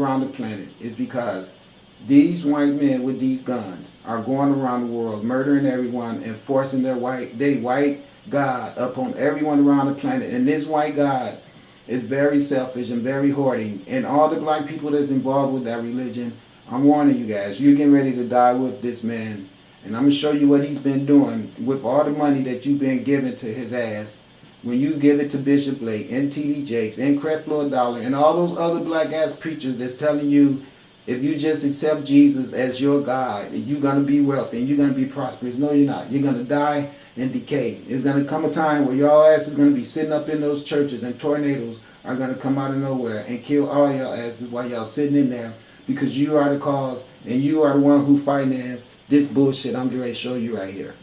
around the planet is because these white men with these guns are going around the world murdering everyone and forcing their white God upon everyone around the planet. And this white God is very selfish and very hoarding. And all the black people that's involved with that religion, I'm warning you guys, you're getting ready to die with this man. And I'm going to show you what he's been doing with all the money that you've been giving to his ass. When you give it to Bishop Blake and T.D. Jakes and Creflo Dollar and all those other black ass preachers that's telling you if you just accept Jesus as your God, you're going to be wealthy and you're going to be prosperous. No, you're not. You're going to die and decay. It's going to come a time where your ass is going to be sitting up in those churches and tornadoes are going to come out of nowhere and kill all your asses while y'all sitting in there because you are the cause and you are the one who financed this bullshit I'm going to show you right here.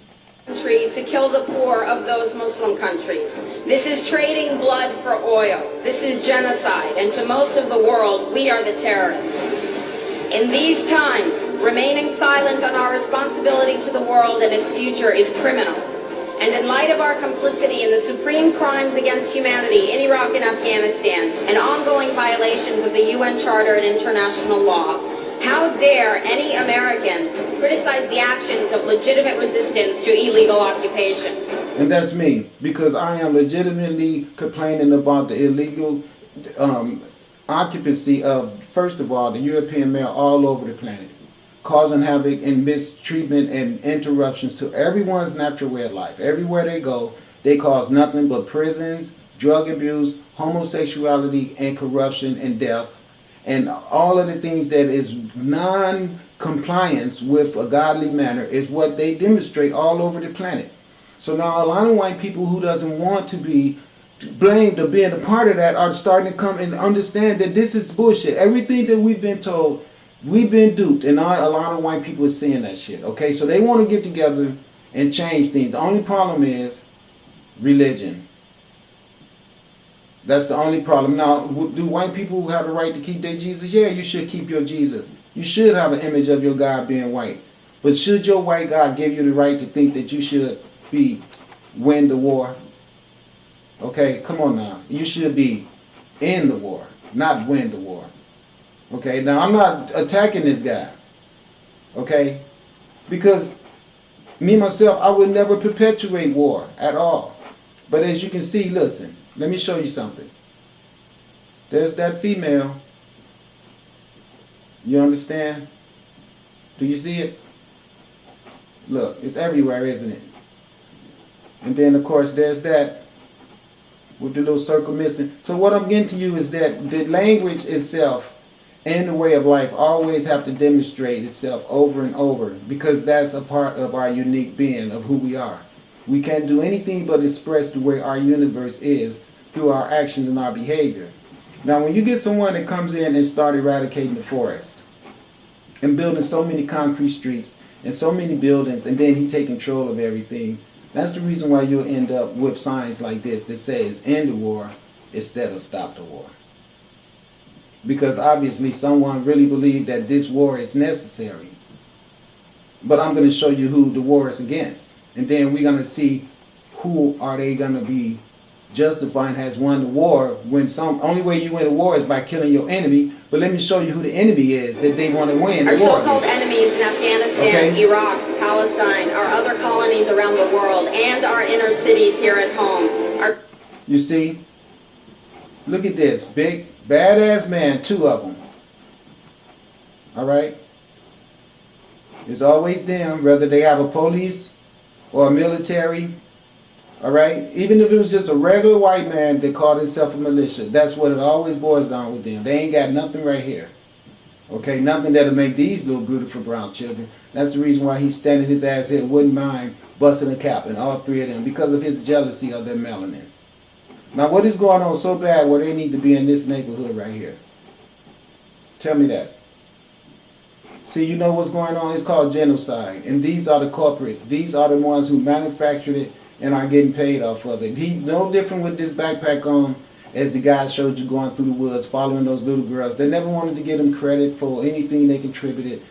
Country to kill the poor of those Muslim countries. This is trading blood for oil. This is genocide, and to most of the world, we are the terrorists. In these times, remaining silent on our responsibility to the world and its future is criminal. And in light of our complicity in the supreme crimes against humanity in Iraq and Afghanistan and ongoing violations of the UN Charter and international law, how dare any American criticize the actions of legitimate resistance to illegal occupation? And that's me, because I am legitimately complaining about the illegal occupancy of, first of all, the European male all over the planet, causing havoc and mistreatment and interruptions to everyone's natural way of life. Everywhere they go, they cause nothing but prisons, drug abuse, homosexuality, and corruption and death. And all of the things that is non-compliance with a godly manner is what they demonstrate all over the planet. So now a lot of white people who doesn't want to be blamed or being a part of that are starting to come and understand that this is bullshit. Everything that we've been told, we've been duped, and a lot of white people are seeing that shit. Okay, so they want to get together and change things. The only problem is religion. That's the only problem. Now, do white people have the right to keep their Jesus? Yeah, you should keep your Jesus. You should have an image of your God being white. But should your white God give you the right to think that you should win the war? Okay, come on now. You should be in the war, not win the war. Okay, now I'm not attacking this guy. Okay, because me, myself, I would never perpetuate war at all. But as you can see, listen. Let me show you something. There's that female. You understand? Do you see it? Look, it's everywhere, isn't it? And then, of course, there's that with the little circle missing. So what I'm getting to you is that the language itself and the way of life always have to demonstrate itself over and over because that's a part of our unique being of who we are. We can't do anything but express the way our universe is through our actions and our behavior. Now, when you get someone that comes in and start eradicating the forest and building so many concrete streets and so many buildings, and then he take control of everything, that's the reason why you'll end up with signs like this that says end the war instead of stop the war. Because obviously someone really believed that this war is necessary. But I'm going to show you who the war is against. And then we're going to see who are they going to be justifying has won the war when only way you win a war is by killing your enemy. But let me show you who the enemy is that they want to win the war. Our so-called enemies in Afghanistan, Iraq, Palestine, our other colonies around the world, and our inner cities here at home. You see? Look at this. Big, badass man, two of them. All right? It's always them, whether they have a police or a military. All right? Even if it was just a regular white man that called himself a militia, that's what it always boils down with them. They ain't got nothing right here. Okay? Nothing that'll make these little beautiful brown children. That's the reason why he's standing his ass here, wouldn't mind busting a cap in all three of them because of his jealousy of their melanin. Now, what is going on so bad where they need to be in this neighborhood right here? Tell me that. See, you know what's going on? It's called genocide. And these are the corporates. These are the ones who manufactured it and are getting paid off of it. He's no different with this backpack on as the guy showed you going through the woods following those little girls. They never wanted to give them credit for anything they contributed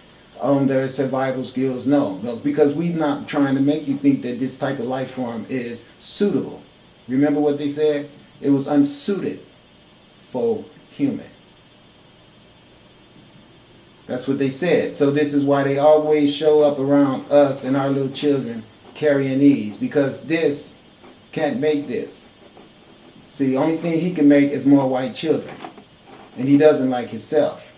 on their survival skills. No, because we're not trying to make you think that this type of life form is suitable. Remember what they said? It was unsuited for human. That's what they said. So this is why they always show up around us and our little children carrying these, because this can't make this. See, the only thing he can make is more white children. And he doesn't like himself.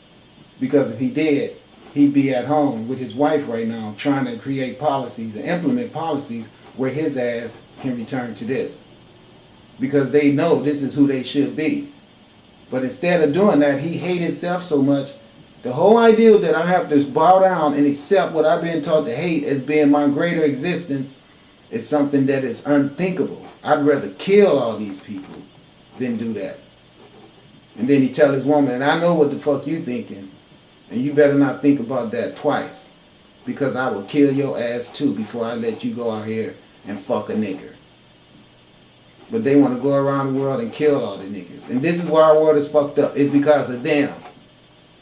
Because if he did, he'd be at home with his wife right now trying to create policies and implement policies where his ass can return to this. Because they know this is who they should be. But instead of doing that, he hates himself so much. The whole idea that I have to bow down and accept what I've been taught to hate as being my greater existence is something that is unthinkable. I'd rather kill all these people than do that. And then he tell his woman, and I know what the fuck you thinking, and you better not think about that twice, because I will kill your ass too before I let you go out here and fuck a nigger. But they want to go around the world and kill all the niggers. And this is why our world is fucked up. It's because of them.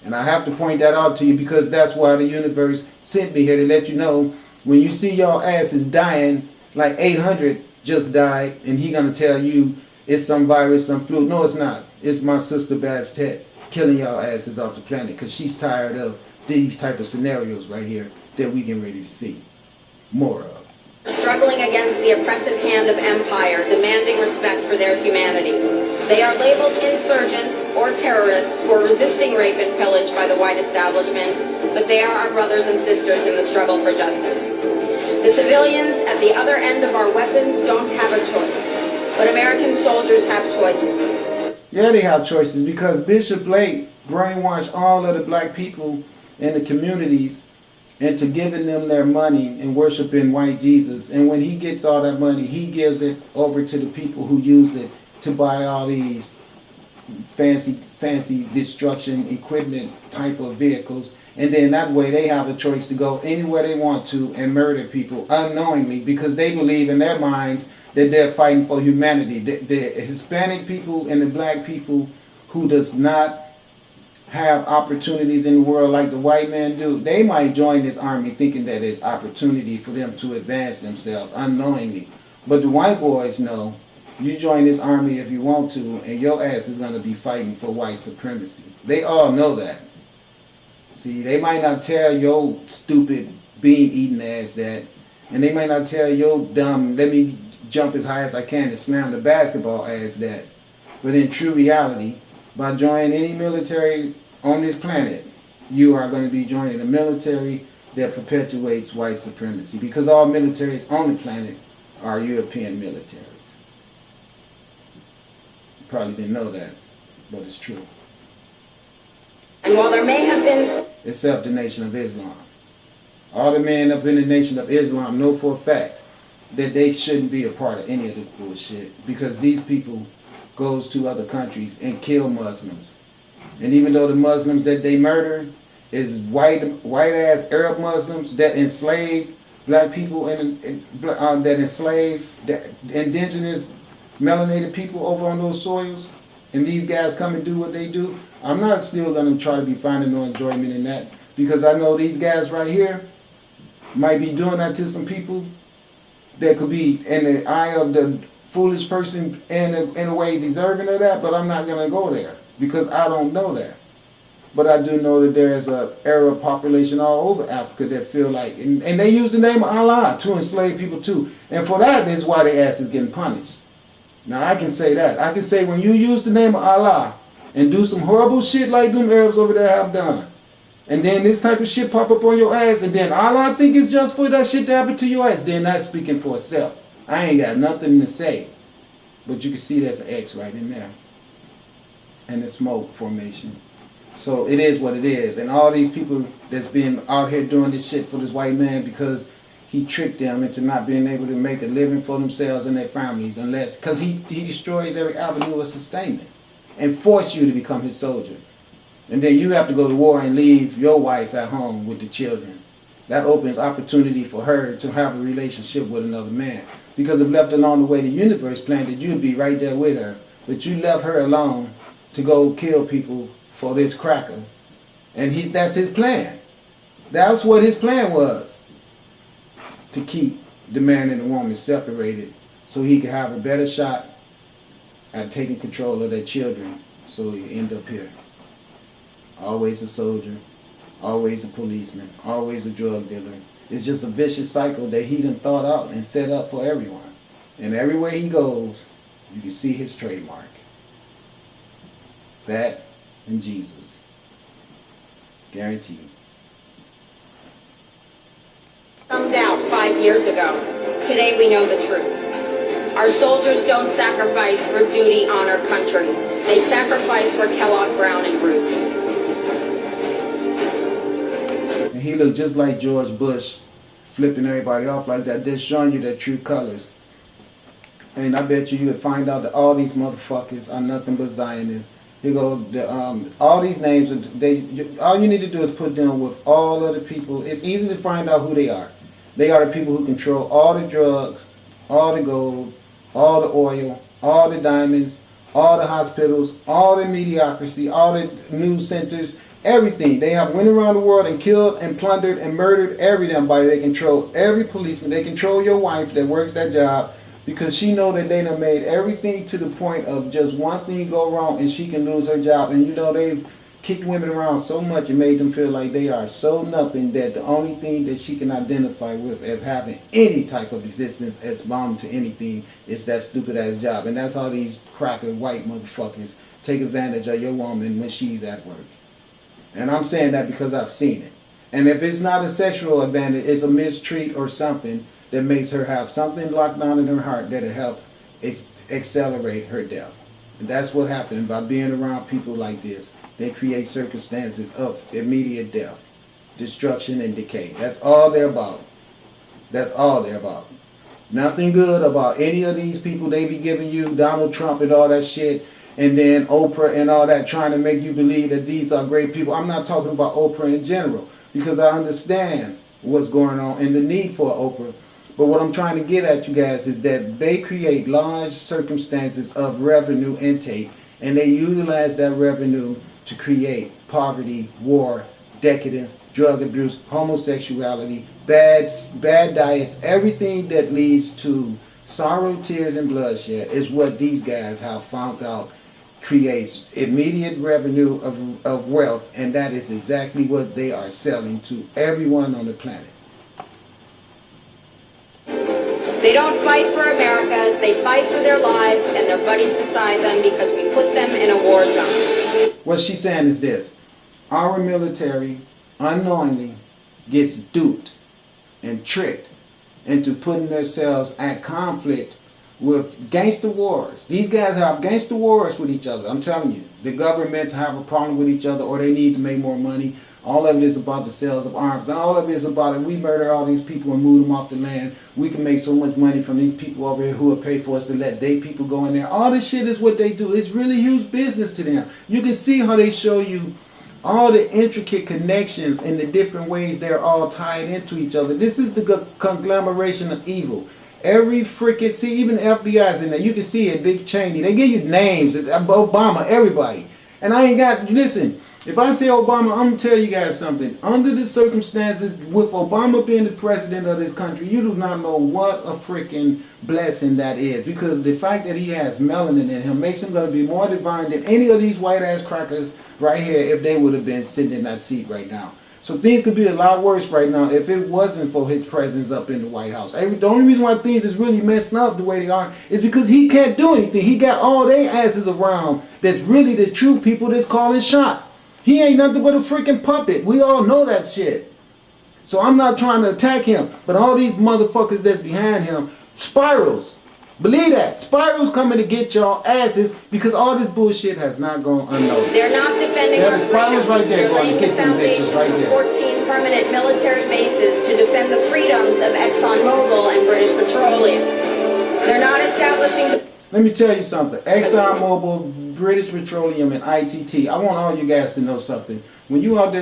And I have to point that out to you because that's why the universe sent me here to let you know when you see your asses dying, like 800 just died, and he gonna tell you it's some virus, some flu. No, it's not. It's my sister Bastet killing y'all asses off the planet because she's tired of these type of scenarios right here that we getting ready to see more of. Struggling against the oppressive hand of empire, demanding respect for their humanity. They are labeled insurgents or terrorists for resisting rape and pillage by the white establishment, but they are our brothers and sisters in the struggle for justice. The civilians at the other end of our weapons don't have a choice, but American soldiers have choices. Yeah, they have choices because Bishop Blake brainwashed all of the black people in the communities into giving them their money and worshiping white Jesus. And when he gets all that money, he gives it over to the people who use it to buy all these fancy destruction equipment type of vehicles. And then that way they have a choice to go anywhere they want to and murder people unknowingly because they believe in their minds that they're fighting for humanity. The Hispanic people and the black people who does not have opportunities in the world like the white man do, they might join this army thinking that it's opportunity for them to advance themselves unknowingly. But the white boys know you join this army if you want to and your ass is going to be fighting for white supremacy. They all know that. See, they might not tell your stupid bean-eating ass that, and they might not tell your dumb, let me jump as high as I can and slam the basketball ass that. But in true reality, by joining any military on this planet, you are going to be joining a military that perpetuates white supremacy because all militaries on the planet are European militaries. You probably didn't know that, but it's true. And while there may have been... Except the Nation of Islam. All the men up in the Nation of Islam know for a fact that they shouldn't be a part of any of this bullshit because these people goes to other countries and kill Muslims. And even though the Muslims that they murder is white ass Arab Muslims that enslave black people and that enslave the indigenous melanated people over on those soils, and these guys come and do what they do, I'm not still going to try to be finding no enjoyment in that because I know these guys right here might be doing that to some people that could be in the eye of the foolish person in a way deserving of that, but I'm not going to go there because I don't know that. But I do know that there is an Arab population all over Africa that feel like, and they use the name of Allah to enslave people too. And for that is why their ass is getting punished. Now I can say that. I can say when you use the name of Allah and do some horrible shit like them Arabs over there have done, and then this type of shit pop up on your ass, and then Allah think it's just for that shit to happen to your ass, then that's speaking for itself. I ain't got nothing to say. But you can see there's an X right in there. And the smoke formation. So it is what it is. And all these people that's been out here doing this shit for this white man because he tricked them into not being able to make a living for themselves and their families unless, because he destroys every avenue of sustainment and force you to become his soldier. And then you have to go to war and leave your wife at home with the children. That opens opportunity for her to have a relationship with another man. Because if left alone the way the universe planned it, you'd be right there with her. But you left her alone to go kill people for this cracker. And that's his plan. That's what his plan was. To keep the man and the woman separated so he could have a better shot at taking control of their children so he end up here. Always a soldier, always a policeman, always a drug dealer. It's just a vicious cycle that he done thought out and set up for everyone. And everywhere he goes, you can see his trademark. That and Jesus. Guaranteed. Found out 5 years ago. Today we know the truth. Our soldiers don't sacrifice for duty, honor, country. They sacrifice for Kellogg, Brown, and Root. And he looked just like George Bush, flipping everybody off like that, just showing you their true colors. And I bet you would find out that all these motherfuckers are nothing but Zionists. You go, all these names, all you need to do is put them with all of the people. It's easy to find out who they are. They are the people who control all the drugs, all the gold, all the oil, all the diamonds, all the hospitals, all the mediocrity, all the news centers, everything. They have went around the world and killed and plundered and murdered everybody. They control every policeman. They control your wife that works that job, because she know that they done made everything to the point of just one thing go wrong and she can lose her job. And you know, they've kicked women around so much and made them feel like they are so nothing that the only thing that she can identify with as having any type of existence as bound to anything is that stupid ass job. And that's how these cracker white motherfuckers take advantage of your woman when she's at work. And I'm saying that because I've seen it. And if it's not a sexual advantage, it's a mistreat or something that makes her have something locked down in her heart that'll help accelerate her death. And that's what happened by being around people like this. They create circumstances of immediate death, destruction, and decay. That's all they're about. That's all they're about. Nothing good about any of these people they be giving you, Donald Trump and all that shit, and then Oprah and all that, trying to make you believe that these are great people. I'm not talking about Oprah in general, because I understand what's going on and the need for Oprah. But what I'm trying to get at, you guys, is that they create large circumstances of revenue intake, and they utilize that revenue to create poverty, war, decadence, drug abuse, homosexuality, bad diets. Everything that leads to sorrow, tears, and bloodshed is what these guys have found out creates immediate revenue of wealth, and that is exactly what they are selling to everyone on the planet. They don't fight for America, they fight for their lives and their buddies beside them because we put them in a war zone. What she's saying is this: our military unknowingly gets duped and tricked into putting themselves at conflict with gangster wars. These guys have gangster wars with each other. I'm telling you, the governments have a problem with each other, or they need to make more money. All of it is about the sales of arms, and all of it is about it. We murder all these people and move them off the land. We can make so much money from these people over here who will pay for us to let their people go in there. All this shit is what they do. It's really huge business to them. You can see how they show you all the intricate connections and the different ways they're all tied into each other. This is the conglomeration of evil. Every freaking, see, even the FBI's in there. You can see it, Dick Cheney. They give you names, Obama, everybody. And I ain't got, listen, if I say Obama, I'm going to tell you guys something. Under the circumstances, with Obama being the president of this country, you do not know what a freaking blessing that is. Because the fact that he has melanin in him makes him going to be more divine than any of these white-ass crackers right here if they would have been sitting in that seat right now. So things could be a lot worse right now if it wasn't for his presence up in the White House. The only reason why things is really messed up the way they are is because he can't do anything. He got all their asses around that's really the true people that's calling shots. He ain't nothing but a freaking puppet. We all know that shit. So I'm not trying to attack him, but all these motherfuckers that's behind him, spirals. Believe that. Spirals coming to get y'all asses because all this bullshit has not gone unnoticed. They're not defending our freedom. Spirals right there going to get them bitches right there. 14 permanent military bases to defend the freedoms of ExxonMobil and British Petroleum. They're not establishing... Let me tell you something. ExxonMobil, British Petroleum, and ITT. I want all you guys to know something. When you out there